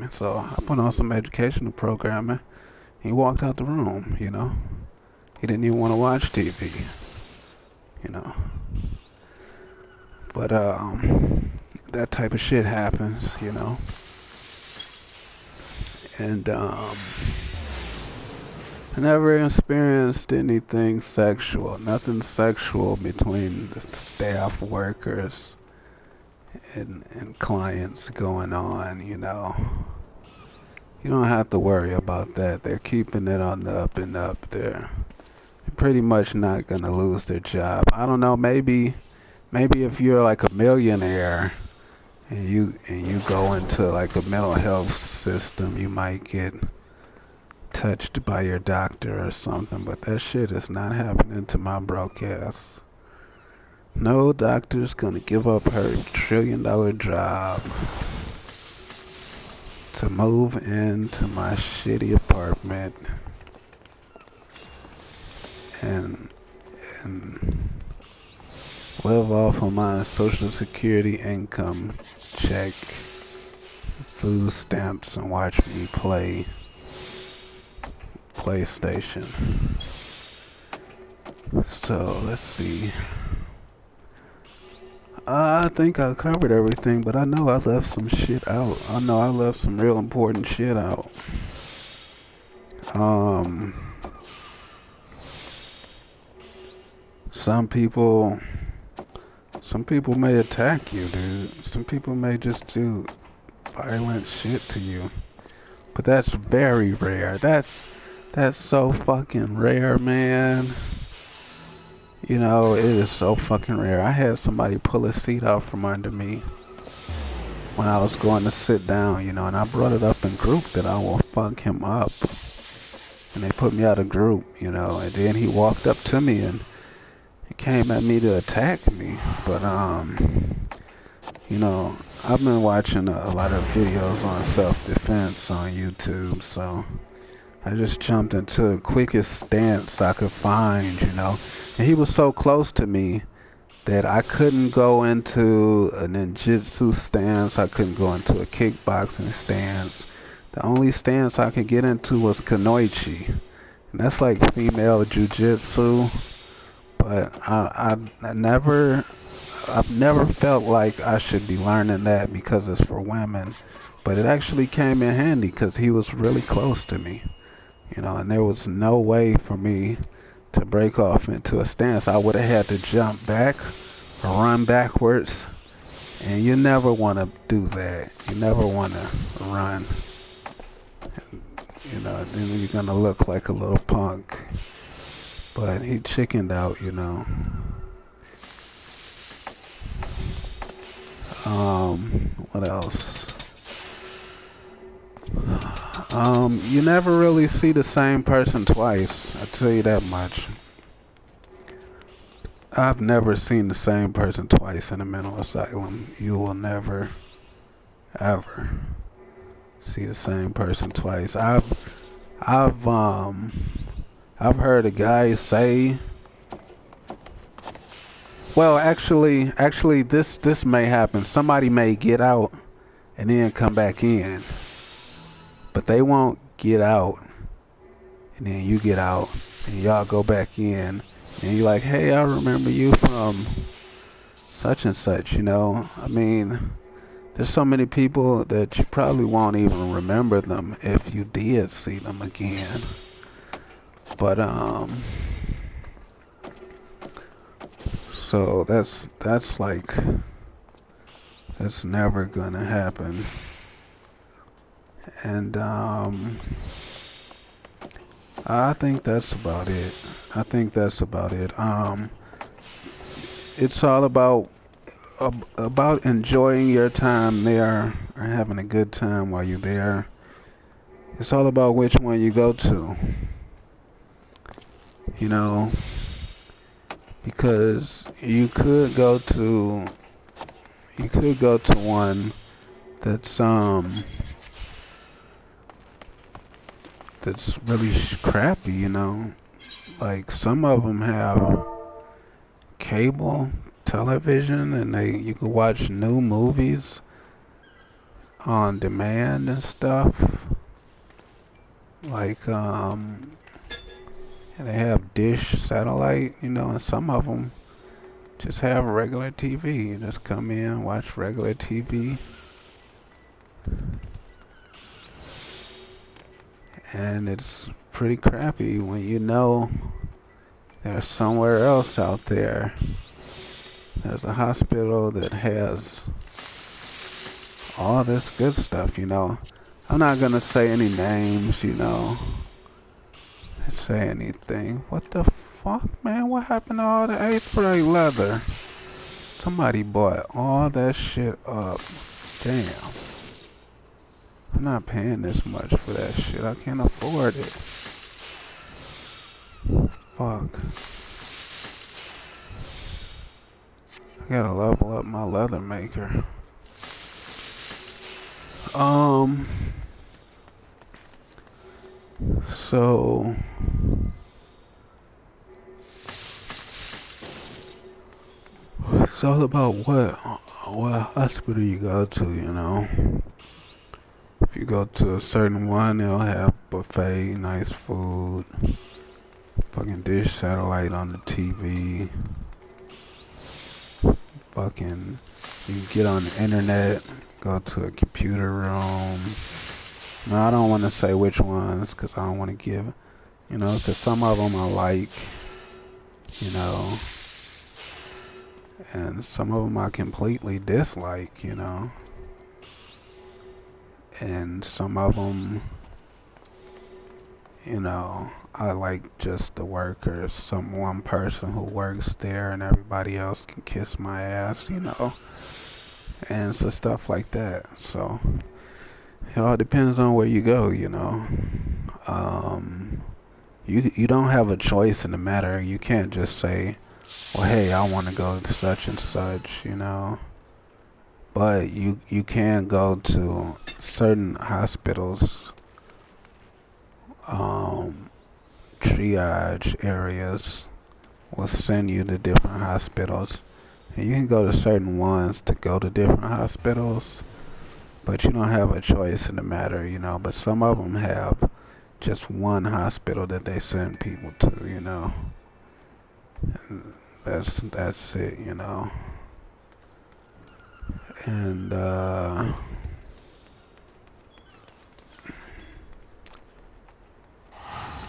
So I put on some educational programming. He walked out the room, you know. He didn't even want to watch TV, you know. But that type of shit happens, you know. And I never experienced anything sexual, nothing sexual between the staff workers and clients going on, you know. You don't have to worry about that. They're keeping it on the up and up. They're pretty much not gonna lose their job. I don't know, maybe if you're like a millionaire and you go into like a mental health system, you might get touched by your doctor or something, but that shit is not happening to my broke ass. No doctor's gonna give up her $1 trillion job to move into my shitty apartment and and live off of my social security income check, food stamps, and watch me play PlayStation. So let's see. I think I covered everything, but I know I left some shit out. I know I left some real important shit out. Um, some people, some people may attack you, dude. Some people may just do violent shit to you, but that's very rare. That's so fucking rare, man. You know, it is so fucking rare. I had somebody pull a seat out from under me when I was going to sit down, you know, and I brought it up in group that I will fuck him up. And they put me out of group, you know, and then he walked up to me and he came at me to attack me. But, you know, I've been watching a lot of videos on self-defense on YouTube, so I just jumped into the quickest stance I could find, you know. And he was so close to me that I couldn't go into a ninjutsu stance. I couldn't go into a kickboxing stance. The only stance I could get into was kunoichi. And that's like female jujitsu. But I've never felt like I should be learning that because it's for women. But it actually came in handy because he was really close to me. You know, and there was no way for me to break off into a stance. I would have had to jump back or run backwards. And you never want to do that. You never want to run. You know, then you're going to look like a little punk. But he chickened out, you know. What else? You never really see the same person twice. I tell you that much. I've never seen the same person twice in a mental asylum. You will never, ever see the same person twice. I've heard a guy say, well, actually, this may happen. Somebody may get out and then come back in, but they won't get out, and then you get out, and y'all go back in, and you're like, hey, I remember you from such and such, you know? I mean, there's so many people that you probably won't even remember them if you did see them again. But, so that's like, that's never gonna happen. And I think that's about it. I think that's about it. It's all about enjoying your time there or having a good time while you're there. It's all about which one you go to. You know, because you could go to one that's really crappy, you know. Like some of them have cable television and you can watch new movies on demand and stuff. Like, and they have dish satellite, you know, and some of them just have regular TV. You just come in, watch regular TV. And it's pretty crappy when you know there's somewhere else out there. There's a hospital that has all this good stuff, you know. I'm not gonna say any names, you know. Say anything. What the fuck, man? What happened to all the 8th grade leather? Somebody bought all that shit up. Damn. I'm not paying this much for that shit. I can't afford it. Fuck. I gotta level up my leather maker. So it's all about what hospital you go to, you know. If you go to a certain one, they'll have buffet, nice food, fucking dish satellite on the TV. Fucking, you can get on the internet, go to a computer room. No, I don't want to say which ones, because I don't want to give, you know, because some of them I like, you know, and some of them I completely dislike, you know, and some of them, you know, I like just the workers, one person who works there and everybody else can kiss my ass, you know, and so stuff like that. So it all depends on where you go, you know. You don't have a choice in the matter. You can't just say, well, hey, I want to go to such and such, you know. But you can go to certain hospitals, triage areas will send you to different hospitals. And you can go to certain ones to go to different hospitals, but you don't have a choice in the matter, you know. But some of them have just one hospital that they send people to, you know. And that's it, you know. And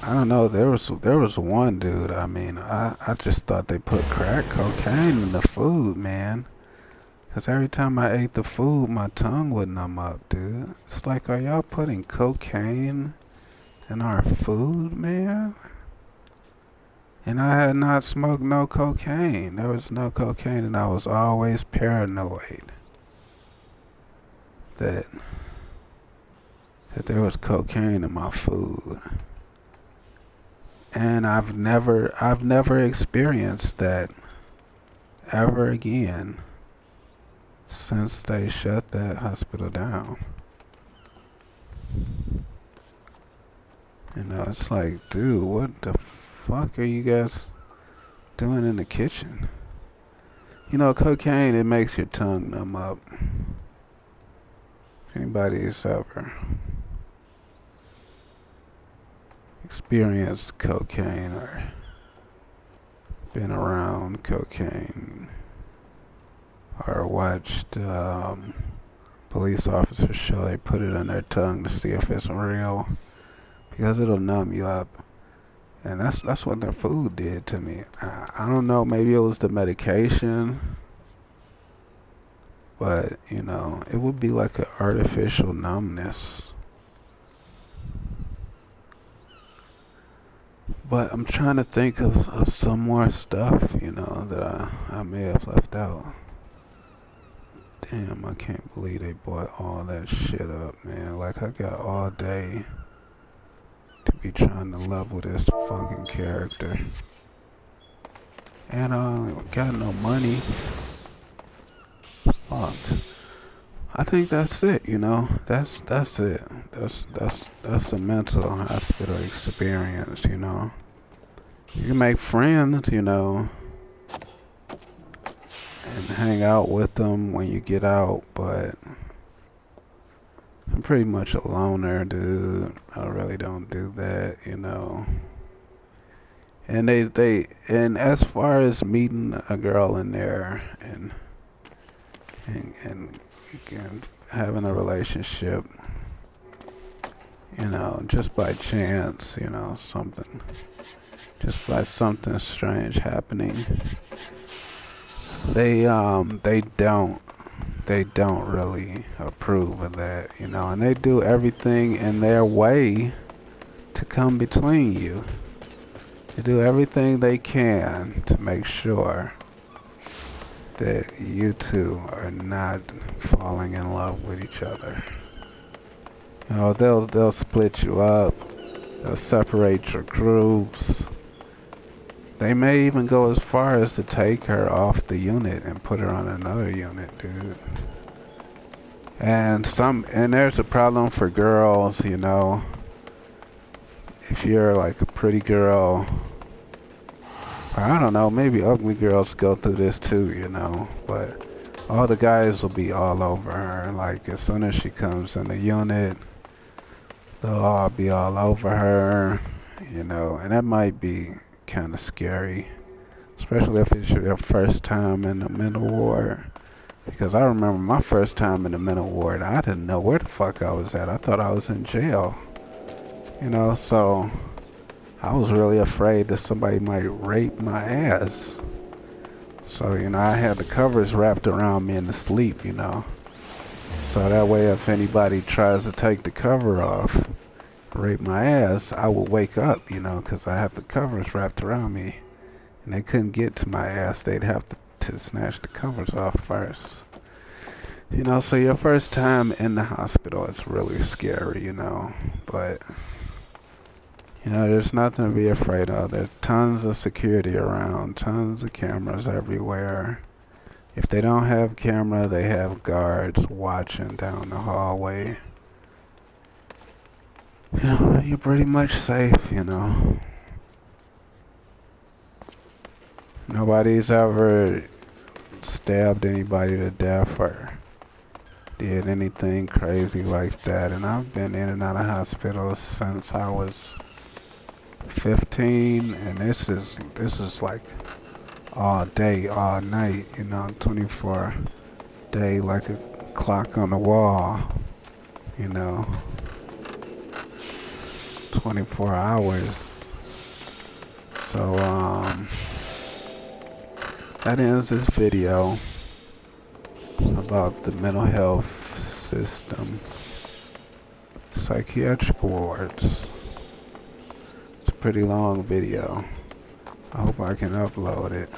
I don't know, there was one dude, I mean, I just thought they put crack cocaine in the food, man. Cause every time I ate the food, my tongue would numb up, dude. It's like, are y'all putting cocaine in our food, man? And I had not smoked no cocaine. There was no cocaine, and I was always paranoid that there was cocaine in my food. And I've never experienced that ever again since they shut that hospital down. You know, it's like, dude, what the fuck are you guys doing in the kitchen? You know, cocaine, it makes your tongue numb up. If anybody's ever experienced cocaine or been around cocaine or watched police officers show they put it on their tongue to see if it's real, because it'll numb you up. And that's what their food did to me. I don't know, maybe it was the medication, but you know, it would be like an artificial numbness. But I'm trying to think of some more stuff, you know, that I may have left out. Damn, I can't believe they bought all that shit up, man. Like, I got all day to be trying to level this fucking character. And I got no money. Fuck. I think that's it, you know. That's it. That's a mental hospital experience, you know. You can make friends, you know, and hang out with them when you get out, but I'm pretty much a loner, dude. I really don't do that, you know. And and as far as meeting a girl in there and having a relationship, you know, just by chance, you know, just by something strange happening, they they don't really approve of that, you know, and they do everything in their way to come between you. They do everything they can to make sure that you two are not falling in love with each other. You know, they'll split you up. They'll separate your groups. They may even go as far as to take her off the unit and put her on another unit, dude. And there's a problem for girls, you know. If you're like a pretty girl, or I don't know, maybe ugly girls go through this too, you know. But all the guys will be all over her. Like as soon as she comes in the unit, they'll all be all over her, you know. And that might be kind of scary, especially if it's your first time in the mental ward. Because I remember my first time in the mental ward, I didn't know where the fuck I was at. I thought I was in jail, you know, so I was really afraid that somebody might rape my ass. So, you know, I had the covers wrapped around me in the sleep, you know. So that way if anybody tries to take the cover off, rape my ass, I will wake up, you know, because I have the covers wrapped around me. And they couldn't get to my ass. They'd have to snatch the covers off first. You know, so your first time in the hospital is really scary, you know. But, you know, there's nothing to be afraid of. There's tons of security around, tons of cameras everywhere. If they don't have camera, they have guards watching down the hallway. You know, you're pretty much safe, you know. Nobody's ever stabbed anybody to death or did anything crazy like that. And I've been in and out of hospitals since I was 15, and this is like all day, all night, you know, 24 day, like a clock on the wall, you know, 24 hours. So, that ends this video about the mental health system, psychiatric wards. It's a pretty long video. I hope I can upload it.